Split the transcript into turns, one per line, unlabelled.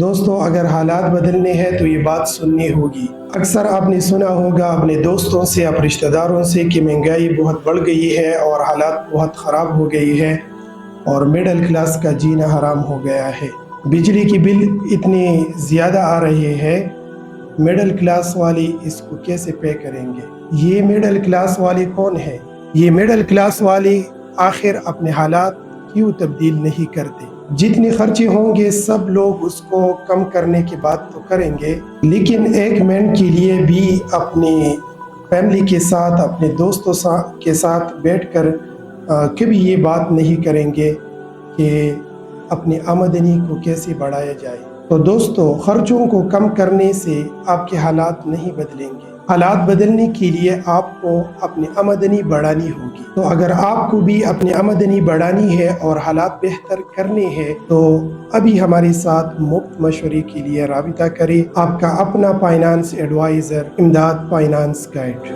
دوستوں، اگر حالات بدلنے ہیں تو یہ بات سننی ہوگی۔ اکثر آپ نے سنا ہوگا اپنے دوستوں سے، اپنے رشتہ داروں سے کہ مہنگائی بہت بڑھ گئی ہے اور حالات بہت خراب ہو گئی ہے اور مڈل کلاس کا جینا حرام ہو گیا ہے۔ بجلی کی بل اتنے زیادہ آ رہے ہیں، مڈل کلاس والے اس کو کیسے پے کریں گے؟ یہ مڈل کلاس والے کون ہیں؟ یہ مڈل کلاس والے آخر اپنے حالات کیوں تبدیل نہیں کرتے؟ جتنے خرچے ہوں گے سب لوگ اس کو کم کرنے کی بات تو کریں گے، لیکن ایک منٹ کے لیے بھی اپنے فیملی کے ساتھ، اپنے دوستوں کے ساتھ بیٹھ کر کبھی یہ بات نہیں کریں گے کہ اپنی آمدنی کو کیسے بڑھایا جائے۔ تو دوستو، خرچوں کو کم کرنے سے آپ کے حالات نہیں بدلیں گے۔ حالات بدلنے کے لیے آپ کو اپنی آمدنی بڑھانی ہوگی۔ تو اگر آپ کو بھی اپنی آمدنی بڑھانی ہے اور حالات بہتر کرنے ہیں تو ابھی ہمارے ساتھ مفت مشورے کے لیے رابطہ کریں۔ آپ کا اپنا فائنانس ایڈوائزر، امداد فائنانس گائیڈ۔